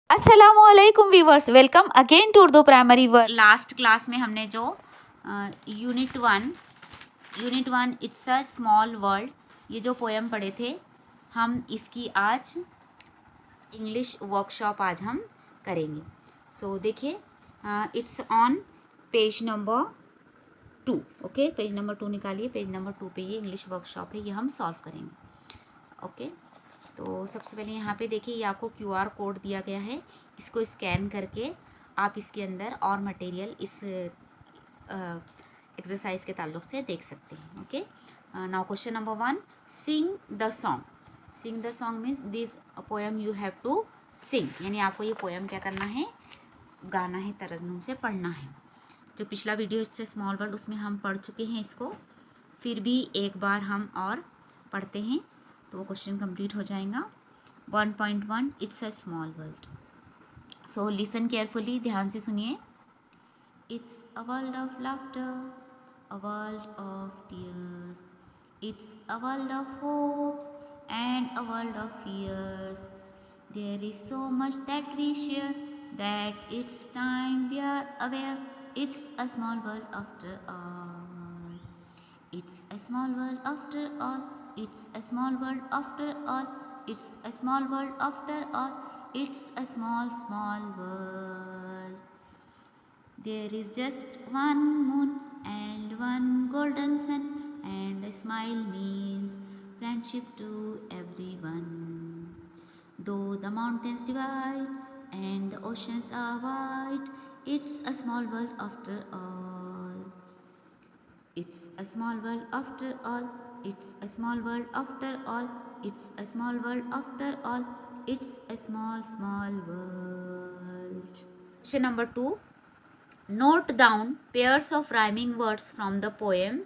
अस्सलामुअलैकुम viewers, welcome again to Urdu primary word. Last class में हमने जो unit one it's a small world, ये जो पोएम पढ़े थे, हम इसकी आज इंग्लिश वर्कशॉप आज हम करेंगे। सो देखिए, it's on page number 2। Okay, page number 2 निकालिए। पेज नंबर 2 पे ये इंग्लिश वर्कशॉप है, ये हम सॉल्व करेंगे। ओके, तो सबसे पहले यहाँ पे देखिए, ये आपको QR कोड दिया गया है। इसको स्कैन करके आप इसके अंदर और मटेरियल इस एक्सरसाइज के ताल्लुक से देख सकते हैं। Okay, now question number 1, Singh the song. Singh the song means this poem you have to sing, यानी आपको ये पोएम क्या करना है, गाना है, तरन्नुम से पढ़ना है। जो पिछला वीडियो इससे स्मॉल वर्ल्ड, उसमें हम पढ़ चुके हैं इसको, फिर भी एक बार हम और पढ़ते हैं तो वो क्वेश्चन कंप्लीट हो जाएगा। 1.1 it's a small world. So listen carefully, ध्यान से सुनिए। It's a world of laughter, a world of tears, it's a world of hopes and a world of fears. There is so much that we share that it's time we are aware, it's a small world after all. It's a small world after all. It's a small world after all. It's a small world after all. It's a small, small world. There is just one moon and one golden sun, and a smile means friendship to everyone. Though the mountains divide and the oceans are wide, it's a small world after all. It's a small world after all. It's a small world after all. It's a small world after all. It's a small, small world. Question number 2. Note down pairs of rhyming words from the poem.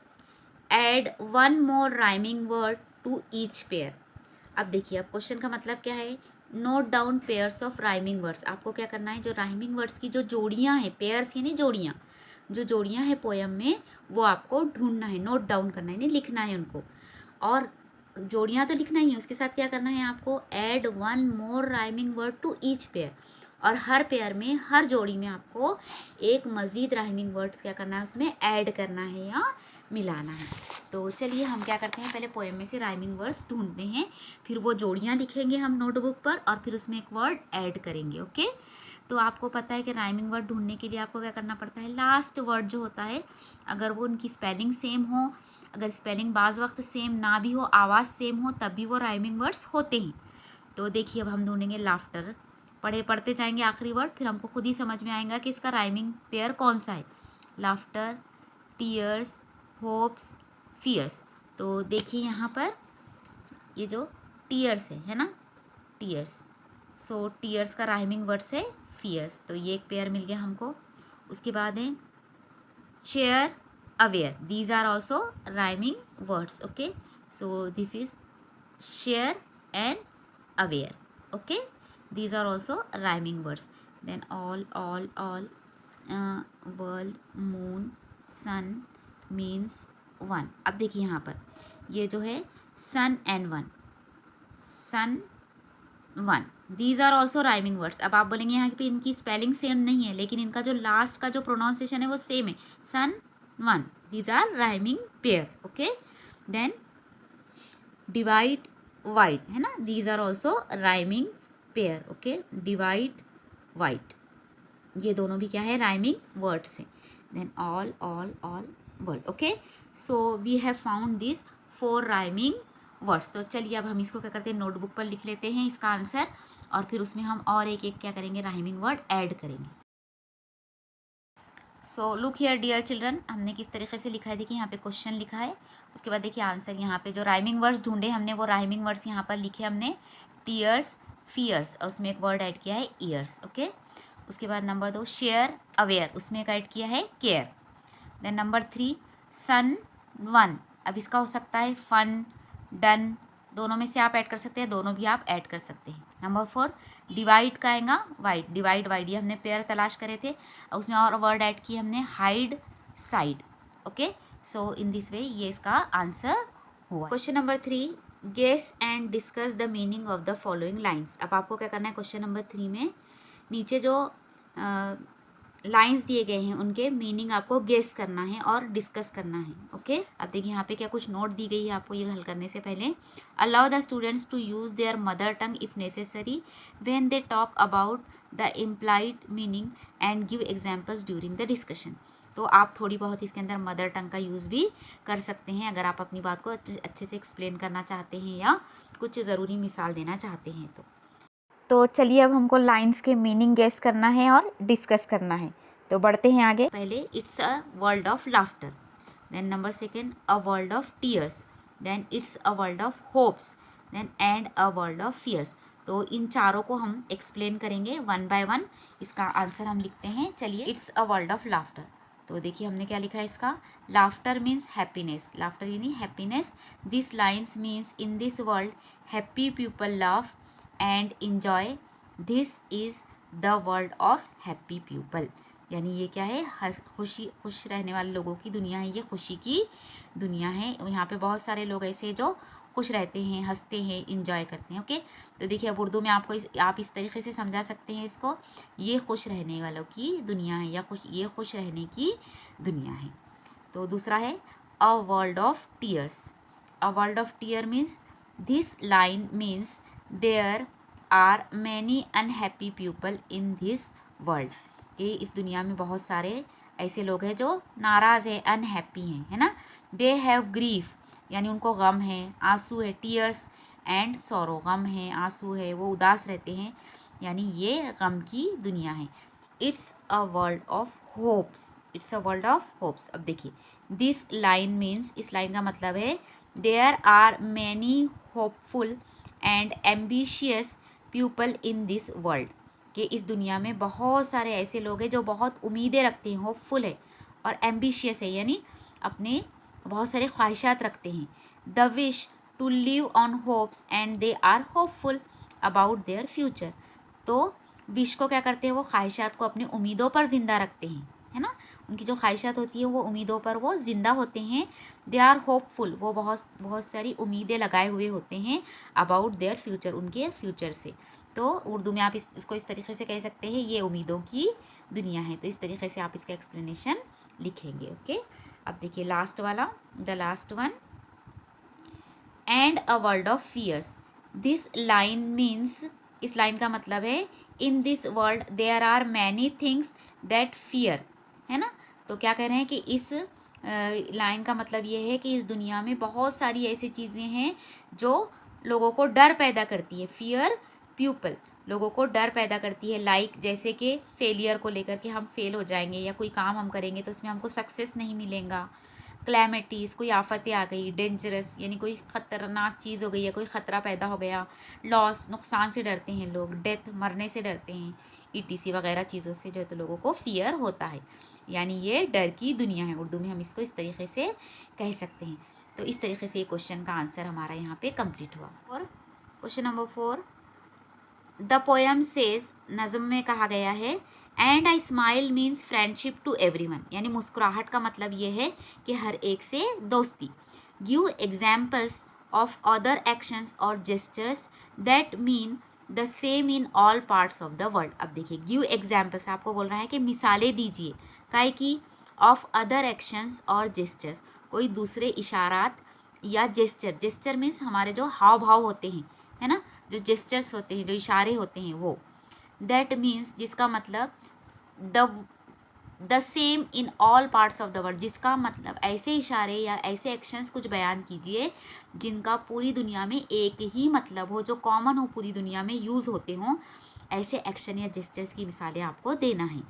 Add one more rhyming word to each pair. अब देखिए, अब question का मतलब क्या है, note down pairs of rhyming words. आपको क्या करना है, जो राइमिंग वर्ड्स की जो जोड़ियाँ हैं, पेयर्स यानी जोड़ियाँ, जो जोड़ियाँ हैं पोएम में, वो आपको ढूंढना है, नोट डाउन करना है, नहीं लिखना है उनको। और जोड़ियाँ तो लिखना ही है, उसके साथ क्या करना है आपको, add one more rhyming word to each pair. और हर पेयर में, हर जोड़ी में आपको एक मज़ीद राइमिंग वर्ड्स क्या करना है, उसमें ऐड करना है या मिलाना है। तो चलिए हम क्या करते हैं, पहले पोएम में से राइमिंग वर्ड्स ढूंढते हैं, फिर वो जोड़ियाँ लिखेंगे हम नोटबुक पर, और फिर उसमें एक वर्ड ऐड करेंगे। ओके, तो आपको पता है कि राइमिंग वर्ड ढूंढने के लिए आपको क्या करना पड़ता है, लास्ट वर्ड जो होता है, अगर वो उनकी स्पेलिंग सेम हो, अगर स्पेलिंग बाज़ वक्त सेम ना भी हो, आवाज़ सेम हो, तब भी वो राइमिंग वर्ड्स होते हैं। तो देखिए, अब हम ढूंढेंगे लाफ्टर। पढ़ते जाएंगे आखिरी वर्ड, फिर हमको खुद ही समझ में आएगा कि इसका राइमिंग पेयर कौन सा है। Laughter, tears, hopes, fears. तो देखिए यहाँ पर ये जो टीयर्स है ना, टीयर्स। सो टीयर्स का राइमिंग वर्ड से फियर्स, तो ये एक पेयर मिल गया हमको। उसके बाद है share, aware, these are also rhyming words. Okay, so this is share and aware. Okay, these are also rhyming words. Then all, world, moon, sun means one. अब देखिए यहाँ पर ये जो है sun and one, sun one, these are also rhyming words. अब आप बोलेंगे यहाँ पे इनकी स्पेलिंग सेम नहीं है, लेकिन इनका जो लास्ट का जो प्रोनाउंसिएशन है वो सेम है, sun one, these are rhyming pair. Okay, then divide, white है ना, these are also rhyming pair. Okay, divide, white, ये दोनों भी क्या है, राइमिंग वर्ड्स हैं। Then all world. Okay, so we have found this 4 rhyming words. तो चलिए अब हम इसको क्या करते हैं, नोटबुक पर लिख लेते हैं इसका आंसर, और फिर उसमें हम और एक एक क्या करेंगे, राइमिंग वर्ड ऐड करेंगे। So look here dear children, हमने किस तरीके से लिखा है, देखिए यहाँ पे क्वेश्चन लिखा है, उसके बाद देखिए आंसर। यहाँ पे जो राइमिंग वर्ड्स ढूंढे हमने, वो राइमिंग वर्ड्स यहाँ पर लिखे हमने, टीयर्स, फियर्स, और उसमें एक वर्ड ऐड किया है ईयर्स। ओके, उसके बाद नंबर 2 शेयर, अवेयर, उसमें एक ऐड किया है केयर। देन नंबर 3 सन, वन, अब इसका हो सकता है फन, डन, दोनों में से आप ऐड कर सकते हैं, दोनों भी आप ऐड कर सकते हैं। नंबर 4 डिवाइड का आएगा वाइड, डिवाइड वाइड, ये हमने पेयर तलाश करे थे, और उसमें और वर्ड ऐड किए हमने hide, side. Okay, so in this वे ये इसका आंसर हुआ। Question number 3 guess and discuss the meaning of the following lines. अब आपको क्या करना है, क्वेश्चन नंबर 3 में नीचे जो लाइंस दिए गए हैं उनके मीनिंग आपको गेस करना है और डिस्कस करना है। ओके, अब देखिए यहाँ पे क्या कुछ नोट दी गई है आपको ये हल करने से पहले। Allow the students to use their mother tongue if necessary when they talk about the implied meaning and give examples during the discussion. तो आप थोड़ी बहुत इसके अंदर मदर टंग का यूज़ भी कर सकते हैं अगर आप अपनी बात को अच्छे से एक्सप्लेन करना चाहते हैं या कुछ ज़रूरी मिसाल देना चाहते हैं तो चलिए अब हमको लाइंस के मीनिंग गेस करना है और डिस्कस करना है, तो बढ़ते हैं आगे। पहले it's a world of laughter, then number second a world of tears, then it's a world of hopes, then and a world of fears. तो इन चारों को हम एक्सप्लेन करेंगे वन बाय वन। इसका आंसर हम लिखते हैं। चलिए, it's a world of laughter, तो देखिए हमने क्या लिखा है इसका। लाफ्टर मीन्स हैप्पीनेस, लाफ्टर यानी happiness. This lines means in this world happy people laugh and enjoy, this is the world of happy people. यानी ये क्या है, खुश रहने वाले लोगों की दुनिया है, ये खुशी की दुनिया है। यहाँ पे बहुत सारे लोग ऐसे जो खुश रहते हैं, हंसते हैं, इंजॉय करते हैं। ओके, तो देखिए अब उर्दू में आपको आप इस तरीके से समझा सकते हैं इसको, ये खुश रहने वालों की दुनिया है या ये खुश रहने की दुनिया है। तो दूसरा है a world of tears. A world of tear means this line means there are many unhappy people in this world. कि इस दुनिया में बहुत सारे ऐसे लोग हैं जो नाराज़ हैं, अनहैप्पी हैं, है ना। दे हैव ग्रीफ, यानी उनको गम है, आंसू है। टीयर्स एंड सॉरो, गम है, आंसू है, वो उदास रहते हैं, यानी ये गम की दुनिया है। It's a world of hopes, it's a world of hopes. अब देखिए दिस लाइन मीन्स, इस लाइन का मतलब है there are many hopeful and ambitious people in this world. कि इस दुनिया में बहुत सारे ऐसे लोग हैं जो बहुत उम्मीदें रखते हैं, होपफुल है और एम्बिशियस है, यानी अपने बहुत सारे ख्वाहिशात रखते हैं। The wish to live on hopes and they are hopeful about their future. तो विश को क्या करते हैं, वो ख्वाहिशात को अपनी उम्मीदों पर ज़िंदा रखते हैं, है ना। उनकी जो ख्वाहिशात होती है वो उम्मीदों पर वो ज़िंदा होते हैं। दे आर होपफुल, वो बहुत बहुत सारी उम्मीदें लगाए हुए होते हैं अबाउट देयर फ्यूचर, उनके फ्यूचर से। तो उर्दू में आप इसको इस तरीके से कह सकते हैं, ये उम्मीदों की दुनिया है। तो इस तरीके से आप इसका एक्सप्लेनेशन लिखेंगे। ओके, अब देखिए लास्ट वाला, the last one, and a world of fears. This line means, इस लाइन का मतलब है in this world there are many things that fear, है ना। तो क्या कह रहे हैं कि इस लाइन का मतलब ये है कि इस दुनिया में बहुत सारी ऐसी चीज़ें हैं जो लोगों को डर पैदा करती है। फियर पीपल, लोगों को डर पैदा करती है। लाइक जैसे कि फेलियर को लेकर के, हम फेल हो जाएंगे या कोई काम हम करेंगे तो उसमें हमको सक्सेस नहीं मिलेगा। क्लैमिटीज़, कोई आफतें आ गई। डेंजरस, यानी कोई ख़तरनाक चीज़ हो गई है, कोई ख़तरा पैदा हो गया। लॉस, नुकसान से डरते हैं लोग। डेथ, मरने से डरते हैं। ETC वगैरह चीज़ों से जो है तो लोगों को फियर होता है, यानी ये डर की दुनिया है। उर्दू में हम इसको इस तरीके से कह सकते हैं। तो इस तरीके से ये क्वेश्चन का आंसर हमारा यहाँ पे कंप्लीट हुआ। और question number 4, the poem says, नज़म में कहा गया है and I smile means friendship to everyone, यानी मुस्कुराहट का मतलब ये है कि हर एक से दोस्ती। Give examples of other actions और gestures that mean the same in all parts of the world. अब देखिए गिव एग्जाम्पल्स, आपको बोल रहा है कि मिसालें दीजिए, काहे की, ऑफ अदर एक्शंस और जेस्चर्स, कोई दूसरे इशारात या जेस्चर। जेस्चर मीन्स हमारे जो हाव भाव होते हैं, है ना, जो जेस्चर्स होते हैं, जो इशारे होते हैं वो। दैट मीन्स, जिसका मतलब the same in all parts of the world, जिसका मतलब ऐसे इशारे या ऐसे एक्शंस कुछ बयान कीजिए जिनका पूरी दुनिया में एक ही मतलब हो, जो कॉमन हो, पूरी दुनिया में यूज़ होते हों। ऐसे एक्शन या जेस्चर्स की मिसालें आपको देना है।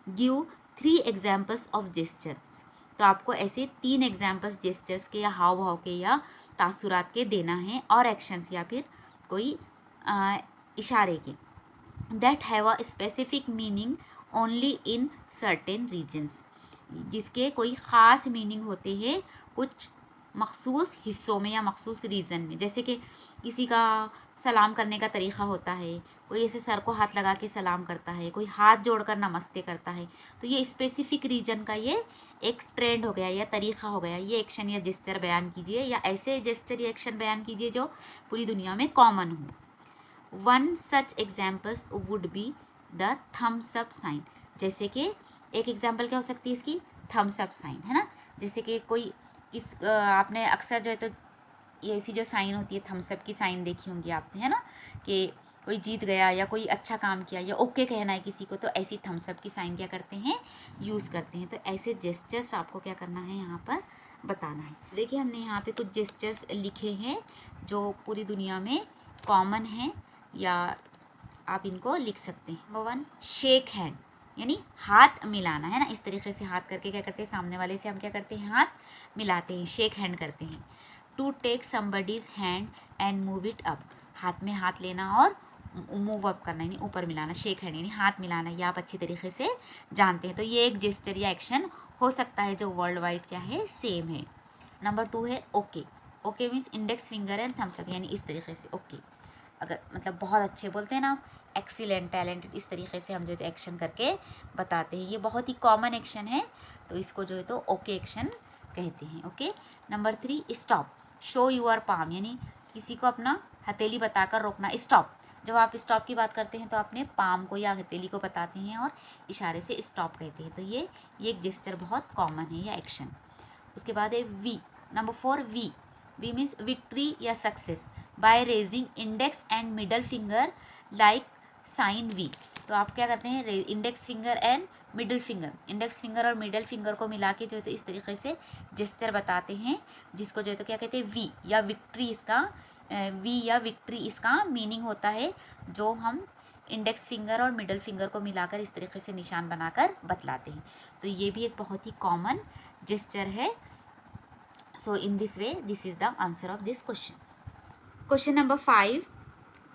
गिव 3 एग्जाम्पल्स ऑफ जेस्चर्स, तो आपको ऐसे 3 एग्जाम्पल्स जेस्चर्स के या हाव भाव के या तासुरात के देना है, और एक्शंस या फिर कोई इशारे के। That have a specific meaning only in certain reasons, जिसके कोई ख़ास मीनिंग होते हैं कुछ मखसूस हिस्सों में या मखसूस रीज़न में। जैसे कि किसी का सलाम करने का तरीक़ा होता है, कोई ऐसे सर को हाथ लगा के सलाम करता है, कोई हाथ जोड़कर नमस्ते करता है। तो ये स्पेसिफिक रीजन का ये एक ट्रेंड हो गया या तरीक़ा हो गया। ये एक्शन या जेस्चर बयान कीजिए, या ऐसे जेस्चर या एक्शन बयान कीजिए जो पूरी दुनिया में कॉमन हो। One such examples would be the thumbs up sign. जैसे कि एक एग्जाम्पल क्या हो सकती है इसकी, थम्स अप साइन, है ना। जैसे कि कोई आपने अक्सर जो है तो ये ऐसी जो साइन होती है थम्स अप की साइन देखी होंगी आपने, है ना, कि कोई जीत गया या कोई अच्छा काम किया या ओके कहना है किसी को, तो ऐसी थम्स अप की साइन क्या करते हैं, यूज़ करते हैं। तो ऐसे जेस्चर्स आपको क्या करना है यहाँ पर बताना है। देखिए हमने यहाँ पे कुछ जेस्चर्स लिखे हैं जो पूरी दुनिया में कॉमन हैं, या आप इनको लिख सकते हैं। नंबर 1 शेक हैंड, यानी हाथ मिलाना, है ना। इस तरीके से हाथ करके क्या करते हैं, सामने वाले से हम क्या करते हैं, हाथ मिलाते हैं, शेक हैंड करते हैं। To take somebody's hand and move it up, हाथ में हाथ लेना और मूव अप करना, यानी ऊपर मिलाना। शेक हैंड यानी हाथ मिलाना, ये आप अच्छी तरीके से जानते हैं। तो ये एक जेस्चर या एक्शन हो सकता है जो वर्ल्ड वाइड क्या है, सेम है। नंबर 2 है okay. Okay means index finger and thumbs up, यानी इस तरीके से ओके। अगर मतलब बहुत अच्छे बोलते हैं ना, एक्सीलेंट, टैलेंटेड, इस तरीके से हम जो है एक्शन करके बताते हैं। ये बहुत ही कॉमन एक्शन है, तो इसको जो है तो ओके एक्शन कहते हैं। Okay. Number 3 stop. Show your palm, यानी किसी को अपना हथेली बताकर रोकना, स्टॉप। जब आप स्टॉप की बात करते हैं तो अपने पाम को या हथेली को बताते हैं और इशारे से स्टॉप कहते हैं। तो ये एक जेस्चर बहुत कॉमन है या एक्शन। उसके बाद है V. Number 4 V. V means victory या success by raising index and middle finger like sign V. तो आप क्या करते हैं, index finger and middle finger, index finger और मिडल फिंगर को मिला के जो है तो इस तरीके से जेस्चर बताते हैं, जिसको जो है तो क्या कहते हैं, वी या विक्ट्री। इसका वी या विक्ट्री इसका मीनिंग होता है, जो हम इंडेक्स फिंगर और मिडल फिंगर को मिलाकर इस तरीके से निशान बनाकर बतलाते हैं। तो ये भी एक बहुत ही कॉमन जेस्चर है। So in this way this is the answer of this question. Question number 5,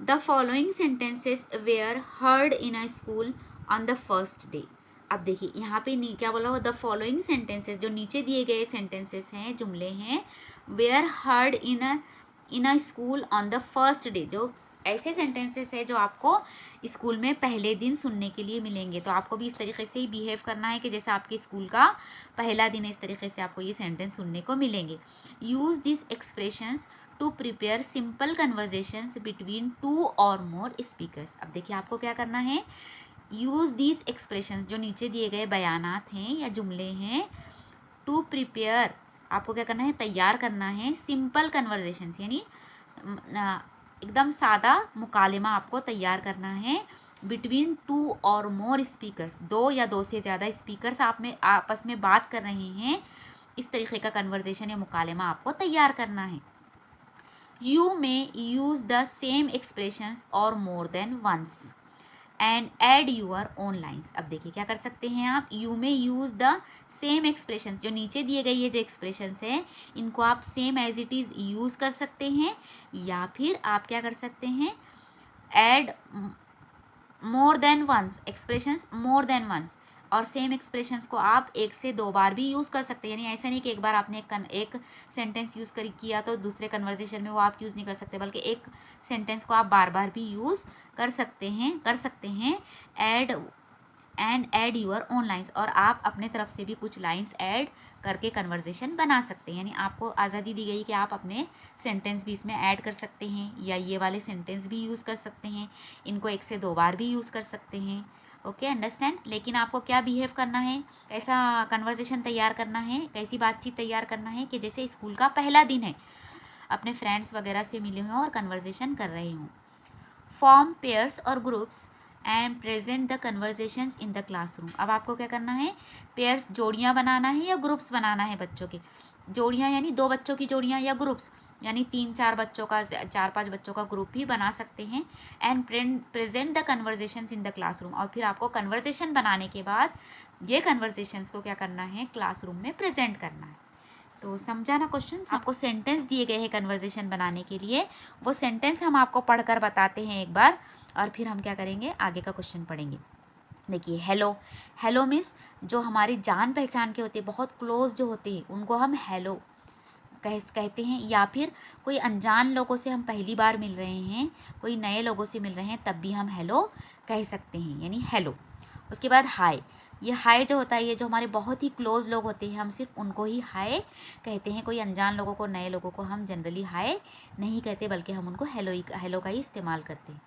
the following sentences were heard in a school on the first day. अब देखिए यहाँ पे क्या बोला हुआ, द फॉलोइंग सेंटेंसेस, जो नीचे दिए गए सेंटेंसेस हैं, जुमले हैं, were heard in a school on the first day, जो ऐसे सेंटेंसेस है जो आपको स्कूल में पहले दिन सुनने के लिए मिलेंगे। तो आपको भी इस तरीके से ही बिहेव करना है कि जैसे आपके स्कूल का पहला दिन है, इस तरीके से आपको ये सेंटेंस सुनने को मिलेंगे। Use this expressions to prepare simple conversations between 2 और मोर स्पीकर्स। अब देखिए आपको क्या करना है, यूज़ दीज एक्सप्रेशंस, जो नीचे दिए गए बयानात हैं या जुमले हैं, टू प्रिपेयर, आपको क्या करना है, तैयार करना है, सिंपल कन्वर्जेशंस, यानी एकदम सादा मुकालिमा आपको तैयार करना है, बिटवीन 2 और मोर स्पीकर्स, 2 या 2 से ज़्यादा स्पीकर्स आप में आपस में बात कर रहे हैं, इस तरीके का कन्वर्जेशन या मुकालिमा आपको तैयार करना है। You may use the same expressions or more than once and add your own lines। अब देखिए क्या कर सकते हैं आप, you may use the same expressions, जो नीचे दिए गए ये जो expressions है, इनको आप same as it is use कर सकते हैं, या फिर आप क्या कर सकते हैं, add more than once, expressions more than once, और सेम एक्सप्रेशंस को आप 1 से 2 बार भी यूज़ कर सकते हैं। यानी ऐसा नहीं कि एक बार आपने एक सेंटेंस यूज़ किया तो दूसरे कन्वर्सेशन में वो आप यूज़ नहीं कर सकते, बल्कि एक सेंटेंस को आप बार बार भी यूज़ कर सकते हैं। ऐड यूअर ओन लाइन्स, और आप अपने तरफ से भी कुछ लाइन्स ऐड करके कन्वर्सेशन बना सकते हैं। यानी आपको आज़ादी दी गई कि आप अपने सेंटेंस भी इसमें ऐड कर सकते हैं, या ये वाले सेंटेंस भी यूज़ कर सकते हैं, इनको 1 से 2 बार भी यूज़ कर सकते हैं। Okay, understand. लेकिन आपको क्या बिहेव करना है, कैसा कन्वर्सेशन तैयार करना है, कैसी बातचीत तैयार करना है कि जैसे स्कूल का पहला दिन है, अपने फ्रेंड्स वगैरह से मिले हों और कन्वर्सेशन कर रहे हों। फॉर्म पेयर्स और groups and present the conversations in the classroom. अब आपको क्या करना है, पेयर्स जोड़ियाँ बनाना है या ग्रुप्स बनाना है बच्चों के। जोड़ियाँ यानी 2 बच्चों की जोड़ियाँ, या ग्रुप्स यानी 3-4 बच्चों का, 4-5 बच्चों का ग्रुप भी बना सकते हैं। And present the conversations in the classroom, और फिर आपको कन्वर्सेशन बनाने के बाद ये कन्वर्सेशंस को क्या करना है, क्लासरूम में प्रेजेंट करना है। तो समझा ना क्वेश्चन। आपको सेंटेंस दिए गए हैं कन्वर्सेशन बनाने के लिए, वो सेंटेंस हम आपको पढ़कर बताते हैं एक बार, और फिर हम क्या करेंगे, आगे का क्वेश्चन पढ़ेंगे। देखिए हेलो मीन्स जो हमारी जान पहचान के होते हैं, बहुत क्लोज जो होते हैं, उनको हम हेलो कहते हैं। या फिर कोई अनजान लोगों से हम पहली बार मिल रहे हैं, कोई नए लोगों से मिल रहे हैं, तब भी हम हेलो कह सकते हैं, यानी हेलो। उसके बाद हाय। ये हाय जो होता है, ये जो हमारे बहुत ही क्लोज लोग होते हैं, हम सिर्फ उनको ही हाय कहते हैं। कोई अनजान लोगों को, नए लोगों को हम जनरली हाय नहीं कहते, बल्कि हम उनको हेलो का ही इस्तेमाल करते हैं।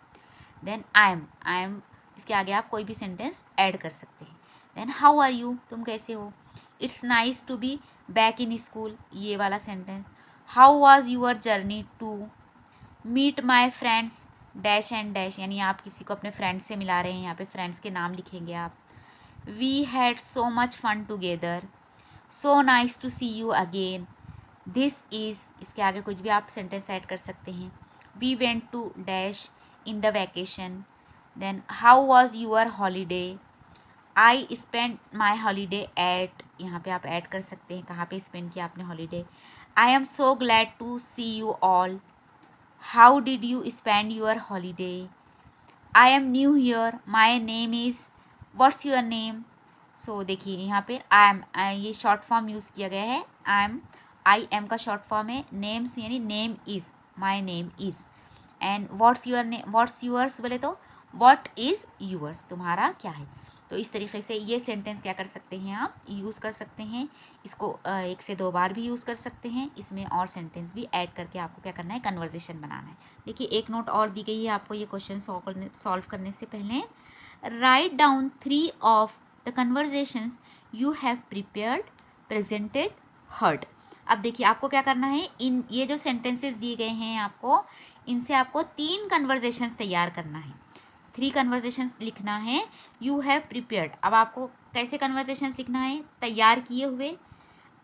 देन आई एम इसके आगे आप कोई भी सेंटेंस ऐड कर सकते हैं. देन हाउ आर यू, तुम कैसे हो. It's nice to be back in school, ये वाला sentence. How was your journey to meet my friends dash and dash, यानी आप किसी को अपने फ्रेंड्स से मिला रहे हैं, यहाँ पे फ्रेंड्स के नाम लिखेंगे आप. We had so much fun together, so nice to see you again. This is, इसके आगे कुछ भी आप सेंटेंस ऐड कर सकते हैं. We went to dash in the vacation. Then how was your holiday. I spend my holiday at, यहाँ पे आप ऐड कर सकते हैं कहाँ पे स्पेंड किया आपने holiday. I am so glad to see you all. How did you spend your holiday. I am new here, my name is, what's your name. So देखिए यहाँ पे आई एम, ये शॉर्ट फॉर्म यूज़ किया गया है. I am का short form है. Names यानी name is, my name is. And what's your name, what's yours बोले तो व्हाट इज़ यूअर्स, तुम्हारा क्या है. तो इस तरीके से ये सेंटेंस क्या कर सकते हैं आप यूज़ कर सकते हैं. इसको 1 से 2 बार भी यूज़ कर सकते हैं. इसमें और सेंटेंस भी ऐड करके आपको क्या करना है, कन्वर्जेशन बनाना है. देखिए एक नोट और दी गई है आपको ये क्वेश्चन सॉल्व करने से पहले. Write down 3 of the conversations you have prepared, presented, heard. अब देखिए आपको क्या करना है, इन ये जो सेंटेंसेस दिए गए हैं आपको, इनसे आपको 3 कन्वर्जेशंस तैयार करना है. 3 कन्वर्जेशंस लिखना है. यू हैव प्रिपेयर्ड, अब आपको कैसे कन्वर्जेशंस लिखना है, तैयार किए हुए,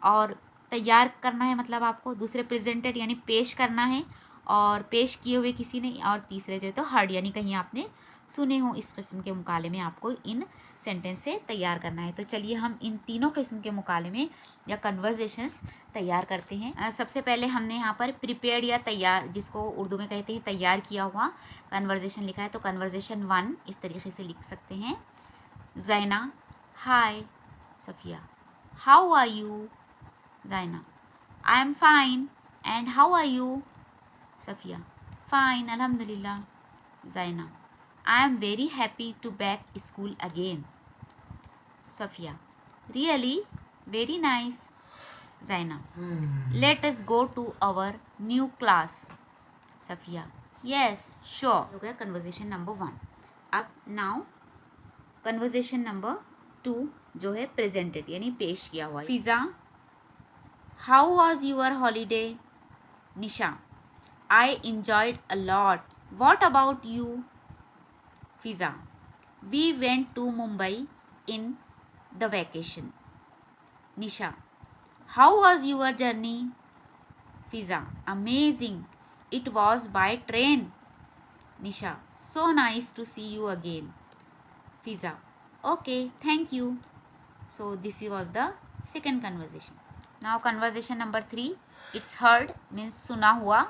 और तैयार करना है मतलब आपको. दूसरे प्रेजेंटेड यानी पेश करना है, और पेश किए हुए किसी ने. और तीसरे जो है तो हर्ड यानी कहीं आपने सुने हो. इस किस्म के मुकाले में आपको इन सेंटेंस से तैयार करना है. तो चलिए हम इन तीनों किस्म के मुकाले में या कन्वर्जेशंस तैयार करते हैं. सबसे पहले हमने यहाँ पर प्रिपेयर्ड या तैयार, जिसको उर्दू में कहते हैं तैयार किया हुआ, कन्वर्जेशन लिखा है. तो कन्वर्जेशन 1 इस तरीके से लिख सकते हैं. Zaina, hi. Safia, how are you. Zaina, I am fine, and how are you. Safia, fine, अल्हम्दुलिल्लाह. Zaina, I am very happy to back school again. Safia, really? Very nice. Zaina, let us go to our new class. Safia, yes, sure. हो गया conversation number 1. अब now conversation number 2 जो है presented यानी पेश किया हुआ है. फिज़ा, how was your holiday? Nisha, I enjoyed a lot. What about you? Fiza, we went to Mumbai in the vacation. Nisha, how was your journey? Fiza, amazing. It was by train. Nisha, so nice to see you again. Fiza, okay, thank you. So this was the second conversation. Now conversation number 3. It's heard means सुना हुआ.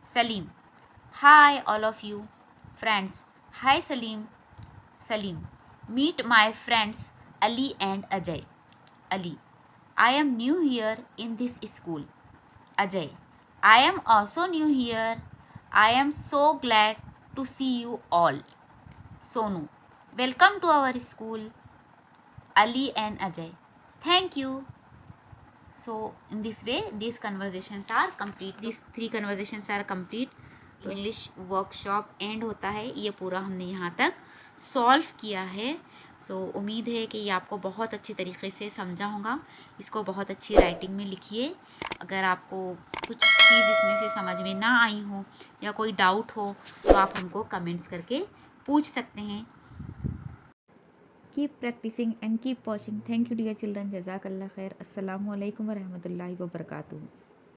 Salim, hi all of you friends. Hi Salim. Salim, meet my friends Ali and Ajay. Ali, I am new here in this school. Ajay, I am also new here. I am so glad to see you all. Sonu, welcome to our school. Ali and Ajay, thank you. So in this way these conversations are complete. These 3 conversations are complete. तो English workshop and होता है. ये पूरा हमने यहाँ तक solve किया है. सो उम्मीद है कि ये आपको बहुत अच्छे तरीके से समझा होगा. इसको बहुत अच्छी राइटिंग में लिखिए. अगर आपको कुछ चीज़ इसमें से समझ में ना आई हो या कोई डाउट हो तो आप हमको कमेंट्स करके पूछ सकते हैं. Keep practising and keep watching. Thank you dear children. जज़ाकल्लाह खैर. अस्सलामु अलैकुम व रहमतुल्लाहि व बरकातुहू.